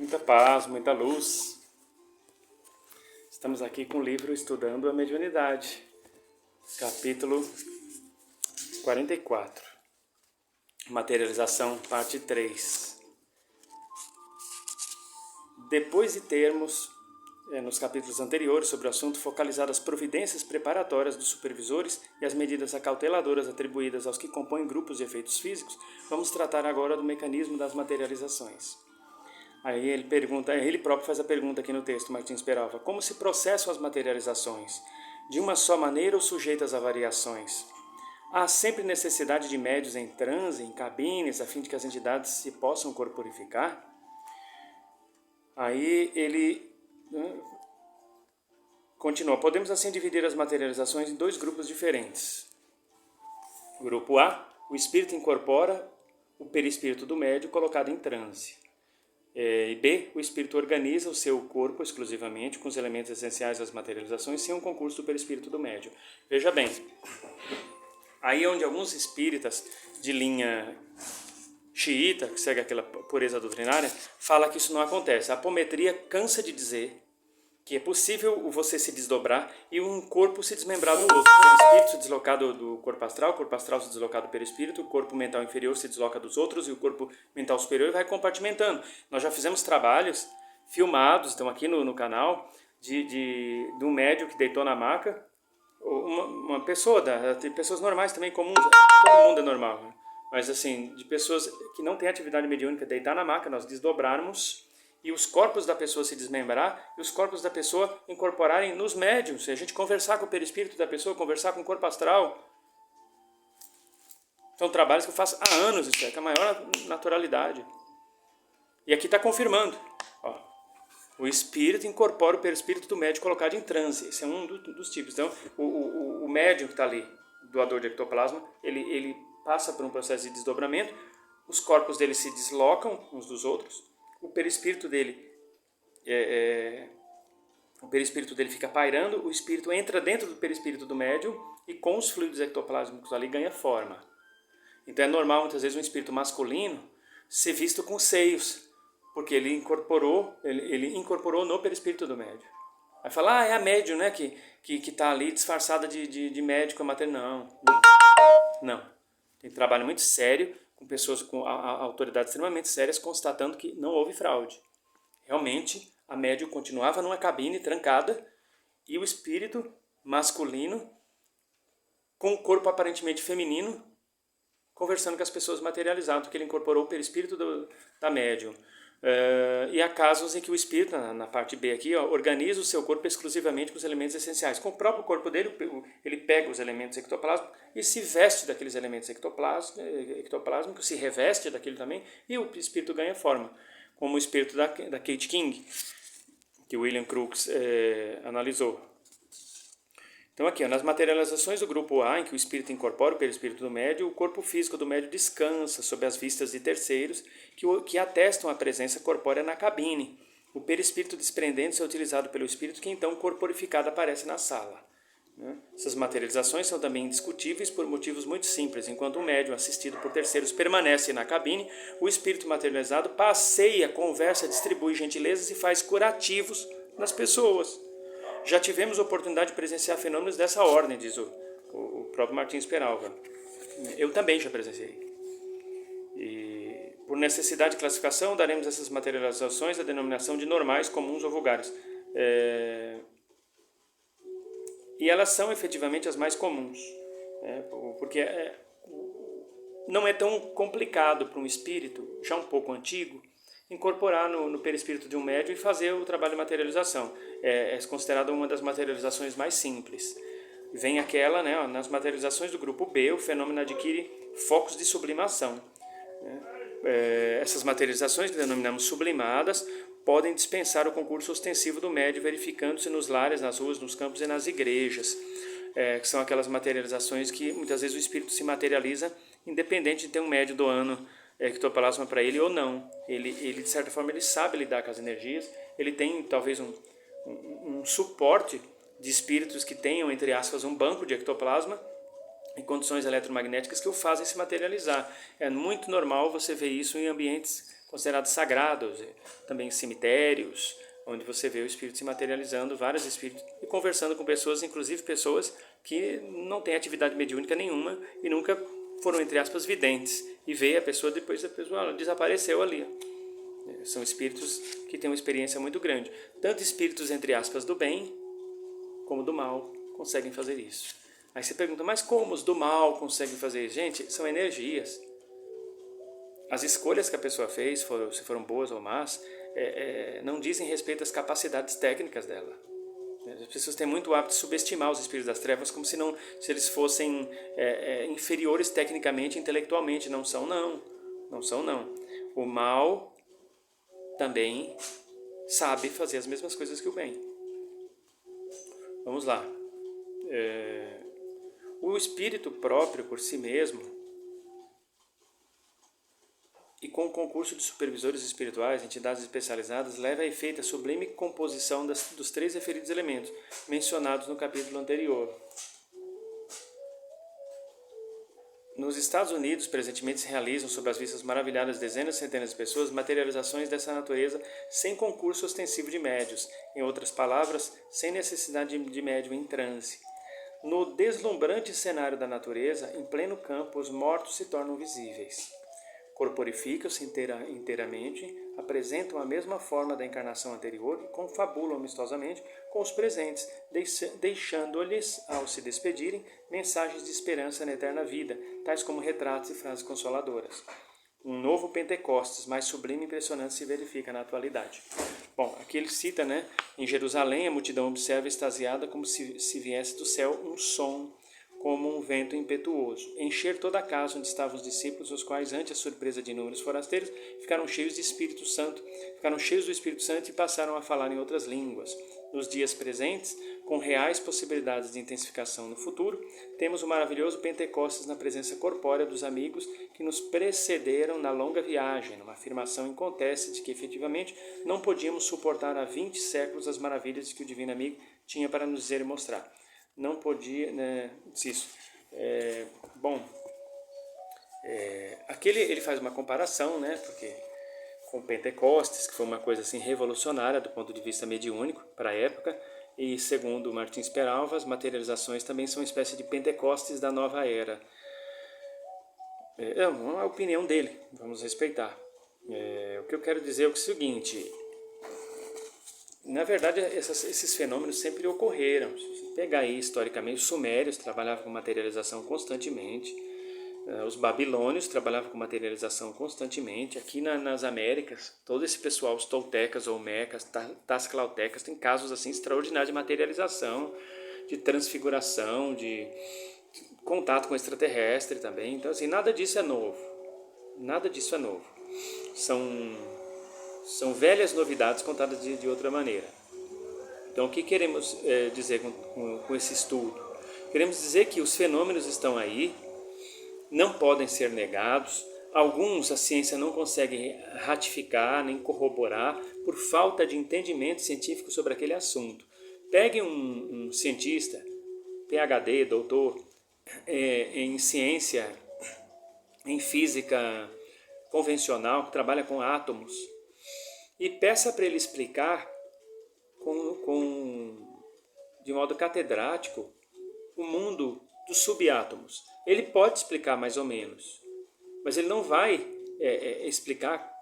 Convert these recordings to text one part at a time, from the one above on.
Muita paz, muita luz. Estamos aqui com o livro Estudando a Mediunidade, capítulo 44, Materialização, parte 3. Depois de termos, nos capítulos anteriores, sobre o assunto, focalizado as providências preparatórias dos supervisores e as medidas acauteladoras atribuídas aos que compõem grupos de efeitos físicos, vamos tratar agora do mecanismo das materializações. Aí ele pergunta, ele próprio faz a pergunta aqui no texto, Martins Peralva: como se processam as materializações? De uma só maneira ou sujeitas a variações? Há sempre necessidade de médios em transe, em cabines, a fim de que as entidades se possam corporificar? Aí ele continua: podemos assim dividir as materializações em dois grupos diferentes. Grupo A: o espírito incorpora o perispírito do médium colocado em transe. E B: o espírito organiza o seu corpo exclusivamente com os elementos essenciais das materializações sem um concurso do perispírito do médium. Veja bem, aí onde alguns espíritas de linha xiita, que segue aquela pureza doutrinária, fala que isso não acontece. A apometria cansa de dizer que é possível você se desdobrar e um corpo se desmembrar do outro. O perispírito se deslocar do corpo astral se deslocar do perispírito, o corpo mental inferior se desloca dos outros e o corpo mental superior vai compartimentando. Nós já fizemos trabalhos filmados, estão aqui no canal, de um médium que deitou na maca, uma pessoa, de pessoas normais também, comuns, todo mundo é normal, né? Mas assim, de pessoas que não têm atividade mediúnica, deitar na maca, nós desdobrarmos e os corpos da pessoa se desmembrar e os corpos da pessoa incorporarem nos médiums, a gente conversar com o perispírito da pessoa, conversar com o corpo astral. São trabalhos que eu faço há anos, isso é com a maior naturalidade. E aqui está confirmando. Ó, o espírito incorpora o perispírito do médium colocado em transe. Esse é um dos tipos. Então, o médium que está ali, doador de ectoplasma, ele passa por um processo de desdobramento, os corpos dele se deslocam uns dos outros, o perispírito dele fica pairando, o espírito entra dentro do perispírito do médium e com os fluidos ectoplásmicos ali ganha forma. Então é normal muitas vezes um espírito masculino ser visto com seios, porque ele incorporou no perispírito do médium. Aí fala, é a médium, né, que está ali disfarçada de médico materno. Não. Tem trabalho muito sério, com pessoas com autoridades extremamente sérias, constatando que não houve fraude. Realmente, a médium continuava numa cabine trancada e o espírito masculino, com o corpo aparentemente feminino, conversando com as pessoas materializadas, porque ele incorporou o perispírito da médium. E há casos em que o espírito, na parte B aqui, organiza o seu corpo exclusivamente com os elementos essenciais. Com o próprio corpo dele, ele pega os elementos ectoplásmicos e se veste daqueles elementos ectoplásmicos, se reveste daquilo também, e o espírito ganha forma. Como o espírito da Kate King, que William Crookes analisou. Então aqui, nas materializações do grupo A, em que o espírito incorpora o perispírito do médium, o corpo físico do médium descansa sob as vistas de terceiros que atestam a presença corpórea na cabine. O perispírito desprendendo-se é utilizado pelo espírito que então corporificado aparece na sala. Essas materializações são também indiscutíveis por motivos muito simples. Enquanto o médium, assistido por terceiros, permanece na cabine, o espírito materializado passeia, conversa, distribui gentilezas e faz curativos nas pessoas. Já tivemos oportunidade de presenciar fenômenos dessa ordem, diz o próprio Martins Peralva. Eu também já presenciei. E, por necessidade de classificação, daremos essas materializações a denominação de normais, comuns ou vulgares. E elas são efetivamente as mais comuns, porque não é tão complicado para um espírito, já um pouco antigo, incorporar no perispírito de um médium e fazer o trabalho de materialização. É considerada uma das materializações mais simples. Vem aquela, nas materializações do grupo B, o fenômeno adquire focos de sublimação. Essas materializações, que denominamos sublimadas, podem dispensar o concurso ostensivo do médium, verificando-se nos lares, nas ruas, nos campos e nas igrejas, que são aquelas materializações que muitas vezes o espírito se materializa independente de ter um médium doando ectoplasma para ele ou não. Ele, de certa forma, ele sabe lidar com as energias, ele tem talvez um suporte de espíritos que tenham, entre aspas, um banco de ectoplasma em condições eletromagnéticas que o fazem se materializar. É muito normal você ver isso em ambientes considerados sagrados, também cemitérios, onde você vê o espírito se materializando, vários espíritos, e conversando com pessoas, inclusive pessoas que não têm atividade mediúnica nenhuma e nunca foram, entre aspas, videntes, e vê a pessoa, depois a pessoa desapareceu ali. São espíritos que têm uma experiência muito grande. Tanto espíritos, entre aspas, do bem, como do mal, conseguem fazer isso. Aí você pergunta, mas como os do mal conseguem fazer isso? Gente, são energias. As escolhas que a pessoa fez, se foram boas ou más, não dizem respeito às capacidades técnicas dela. As pessoas têm muito o hábito de subestimar os espíritos das trevas como se eles fossem inferiores tecnicamente, intelectualmente. Não são, não. Não são, não. O mal também sabe fazer as mesmas coisas que o bem. Vamos lá. O espírito próprio por si mesmo, e com o concurso de supervisores espirituais, entidades especializadas, leva a efeito a sublime composição dos 3 referidos elementos, mencionados no capítulo anterior. Nos Estados Unidos, presentemente se realizam, sob as vistas maravilhadas de dezenas e centenas de pessoas, materializações dessa natureza sem concurso ostensivo de médios, em outras palavras, sem necessidade de médium em transe. No deslumbrante cenário da natureza, em pleno campo, os mortos se tornam visíveis. Corporificam-se inteiramente, apresentam a mesma forma da encarnação anterior e confabulam amistosamente com os presentes, deixando-lhes, ao se despedirem, mensagens de esperança na eterna vida, tais como retratos e frases consoladoras. Um novo Pentecostes, mais sublime e impressionante, se verifica na atualidade. Bom, aqui ele cita, em Jerusalém, a multidão observa extasiada como se viesse do céu um som, como um vento impetuoso, encher toda a casa onde estavam os discípulos, os quais, ante a surpresa de inúmeros forasteiros, ficaram cheios do Espírito Santo e passaram a falar em outras línguas. Nos dias presentes, com reais possibilidades de intensificação no futuro, temos o maravilhoso Pentecostes na presença corpórea dos amigos que nos precederam na longa viagem, numa afirmação inconteste de que, efetivamente, não podíamos suportar há 20 séculos as maravilhas que o Divino Amigo tinha para nos dizer e mostrar. Não podia, isso. Aqui ele faz uma comparação, porque com Pentecostes, que foi uma coisa assim revolucionária do ponto de vista mediúnico para a época, e segundo Martins Peralva, as materializações também são uma espécie de Pentecostes da nova era. É a opinião dele, vamos respeitar. O que eu quero dizer é o seguinte: na verdade, esses fenômenos sempre ocorreram. Se você pegar aí historicamente, os sumérios trabalhavam com materialização constantemente, os babilônios trabalhavam com materialização constantemente. Aqui nas Américas, todo esse pessoal, os toltecas, olmecas, tasclautecas, tem casos assim extraordinários de materialização, de transfiguração, de contato com extraterrestre também. Então, assim, nada disso é novo. Nada disso é novo. São velhas novidades contadas de outra maneira. Então, o que queremos dizer com esse estudo? Queremos dizer que os fenômenos estão aí, não podem ser negados. Alguns a ciência não consegue ratificar nem corroborar por falta de entendimento científico sobre aquele assunto. Pegue um cientista, PhD, doutor, em ciência, em física convencional, que trabalha com átomos, e peça para ele explicar de modo catedrático o mundo dos subátomos. Ele pode explicar mais ou menos, mas ele não vai explicar,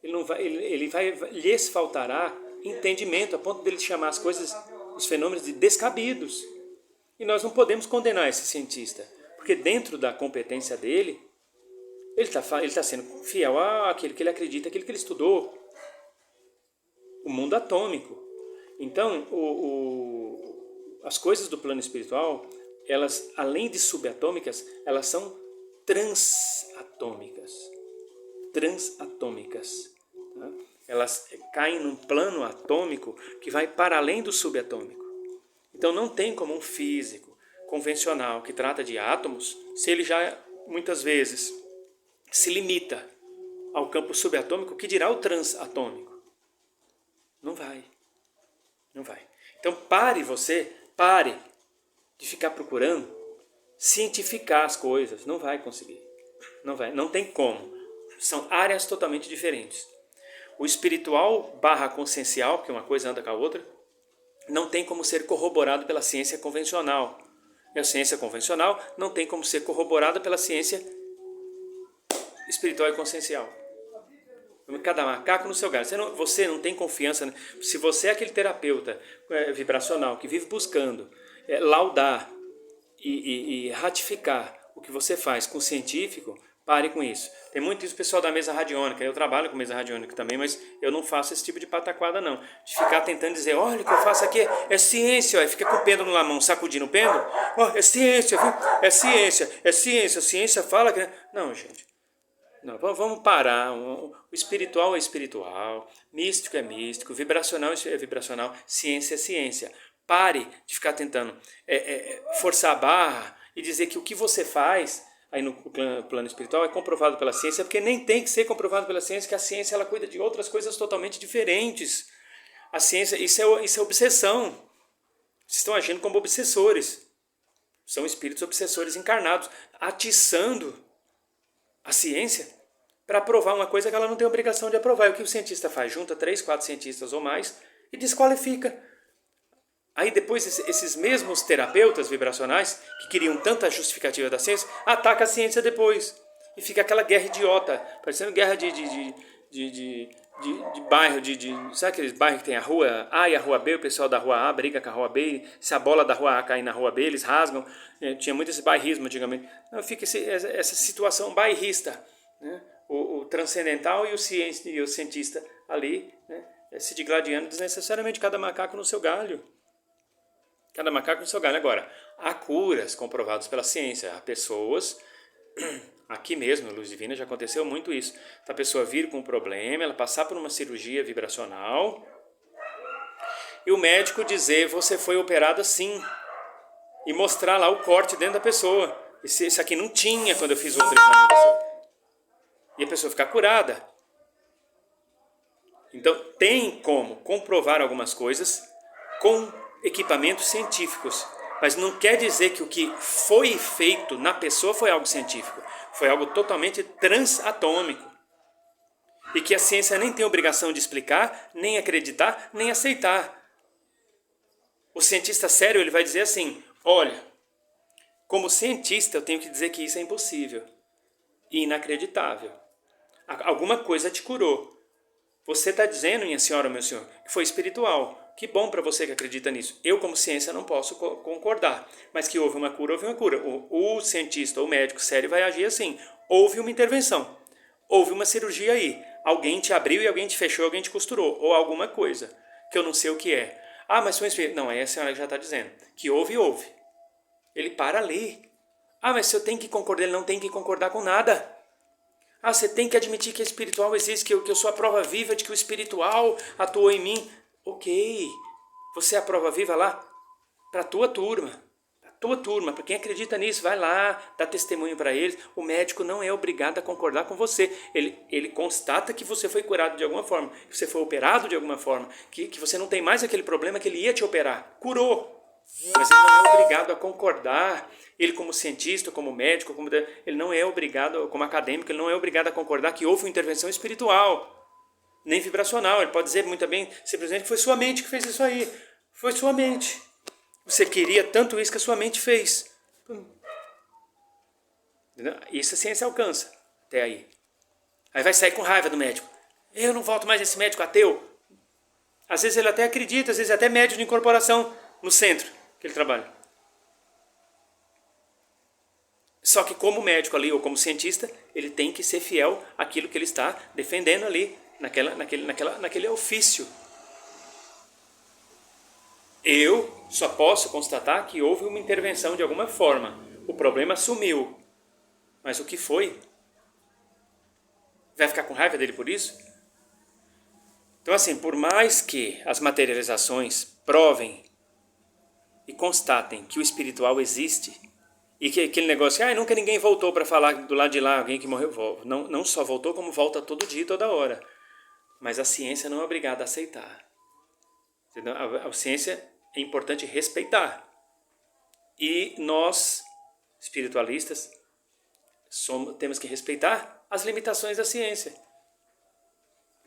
lhes faltará entendimento a ponto dele chamar as coisas, os fenômenos de descabidos. E nós não podemos condenar esse cientista, porque dentro da competência dele, ele está sendo fiel àquilo que ele acredita, àquilo que ele estudou. O mundo atômico. Então, as coisas do plano espiritual, elas, além de subatômicas, elas são transatômicas. Transatômicas. Tá? Elas caem num plano atômico que vai para além do subatômico. Então, não tem como um físico convencional que trata de átomos, se ele já, muitas vezes, se limita ao campo subatômico, que dirá o transatômico. Não vai. Não vai. Então pare de ficar procurando cientificar as coisas. Não vai conseguir. Não vai. Não tem como. São áreas totalmente diferentes. O espiritual barra consciencial, porque uma coisa anda com a outra, não tem como ser corroborado pela ciência convencional. E a ciência convencional não tem como ser corroborada pela ciência espiritual e consciencial. Cada macaco no seu galho. Você não tem confiança. Né? Se você é aquele terapeuta vibracional que vive buscando laudar e ratificar o que você faz com o científico, pare com isso. Tem muito isso pessoal da mesa radiônica. Eu trabalho com mesa radiônica também, mas eu não faço esse tipo de pataquada não. De ficar tentando dizer, olha o que eu faço aqui é ciência. Ó, fica com o pêndulo na mão, sacudindo o pêndulo. Oh, é ciência, viu? É ciência, é ciência. A ciência fala que... Não, gente. Não, vamos parar. O espiritual é espiritual, místico é místico, vibracional é vibracional, ciência é ciência. Pare de ficar tentando forçar a barra e dizer que o que você faz aí no plano espiritual é comprovado pela ciência, porque nem tem que ser comprovado pela ciência, que a ciência ela cuida de outras coisas totalmente diferentes. A ciência, isso é obsessão. Vocês estão agindo como obsessores. São espíritos obsessores encarnados, atiçando a ciência para aprovar uma coisa que ela não tem obrigação de aprovar. E o que o cientista faz? Junta 3, 4 cientistas ou mais e desqualifica. Aí depois esses mesmos terapeutas vibracionais que queriam tanta justificativa da ciência, atacam a ciência depois. E fica aquela guerra idiota, parecendo guerra de bairro, sabe aqueles bairros que tem a rua A e a rua B, o pessoal da rua A briga com a rua B, se a bola da rua A cair na rua B, eles rasgam. Tinha muito esse bairrismo antigamente. Não, fica essa situação bairrista, né? O transcendental e o cientista ali, né? Se digladiando desnecessariamente, cada macaco no seu galho. Cada macaco no seu galho. Agora, há curas comprovadas pela ciência, há pessoas... Aqui mesmo, na Luz Divina, já aconteceu muito isso. A pessoa vir com um problema, ela passar por uma cirurgia vibracional e o médico dizer, você foi operado assim. E mostrar lá o corte dentro da pessoa. Isso aqui não tinha quando eu fiz o outro exame de você. E a pessoa ficar curada. Então, tem como comprovar algumas coisas com equipamentos científicos. Mas não quer dizer que o que foi feito na pessoa foi algo científico. Foi algo totalmente transatômico. E que a ciência nem tem obrigação de explicar, nem acreditar, nem aceitar. O cientista sério ele vai dizer assim, olha, como cientista eu tenho que dizer que isso é impossível. E inacreditável. Alguma coisa te curou. Você está dizendo, minha senhora, meu senhor, que foi espiritual. Que bom para você que acredita nisso. Eu, como ciência, não posso concordar. Mas que houve uma cura, houve uma cura. O cientista, o médico sério vai agir assim. Houve uma intervenção. Houve uma cirurgia aí. Alguém te abriu e alguém te fechou, alguém te costurou. Ou alguma coisa, que eu não sei o que é. Ah, mas foi um espírito. Não, aí a senhora já está dizendo. Que houve. Ele para ali. Ah, mas se eu tenho que concordar, ele não tem que concordar com nada. Ah, você tem que admitir que o espiritual existe, que eu sou a prova viva de que o espiritual atuou em mim. Ok, você é a prova viva lá para a tua turma. Para quem acredita nisso, vai lá, dá testemunho para eles. O médico não é obrigado a concordar com você. Ele constata que você foi curado de alguma forma, que você foi operado de alguma forma, que você não tem mais aquele problema que ele ia te operar. Curou. Mas ele não é obrigado a concordar. Ele como cientista, como médico, ele não é obrigado, como acadêmico, ele não é obrigado a concordar que houve uma intervenção espiritual. Nem vibracional, ele pode dizer muito bem, simplesmente que foi sua mente que fez isso aí. Foi sua mente. Você queria tanto isso que a sua mente fez. Isso a ciência alcança, até aí. Aí vai sair com raiva do médico. Eu não volto mais nesse médico ateu. Às vezes ele até acredita, às vezes até médium de incorporação no centro que ele trabalha. Só que como médico ali, ou como cientista, ele tem que ser fiel àquilo que ele está defendendo ali, naquele ofício. Eu só posso constatar que houve uma intervenção de alguma forma. O problema sumiu. Mas o que foi? Vai ficar com raiva dele por isso? Então assim, por mais que as materializações provem e constatem que o espiritual existe, e que aquele negócio, nunca ninguém voltou para falar do lado de lá, alguém que morreu, não só voltou, como volta todo dia e toda hora. Mas a ciência não é obrigada a aceitar. A ciência é importante respeitar. E nós, espiritualistas, temos que respeitar as limitações da ciência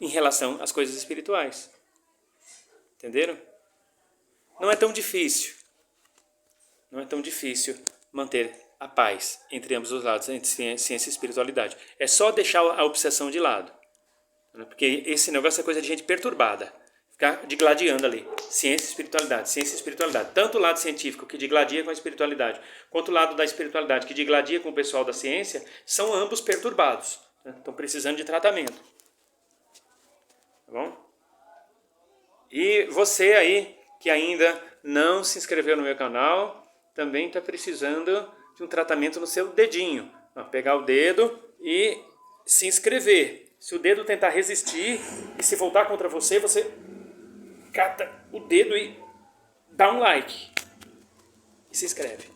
em relação às coisas espirituais. Entenderam? Não é tão difícil. Não é tão difícil manter a paz entre ambos os lados, entre ciência e espiritualidade. É só deixar a obsessão de lado. Porque esse negócio é coisa de gente perturbada. Ficar digladiando ali. Ciência e espiritualidade, ciência e espiritualidade. Tanto o lado científico que digladia com a espiritualidade, quanto o lado da espiritualidade que digladia com o pessoal da ciência, são ambos perturbados. Estão precisando de tratamento. Tá bom? E você aí, que ainda não se inscreveu no meu canal, também está precisando de um tratamento no seu dedinho. Pegar o dedo e se inscrever. Se o dedo tentar resistir e se voltar contra você, você cata o dedo e dá um like. E se inscreve.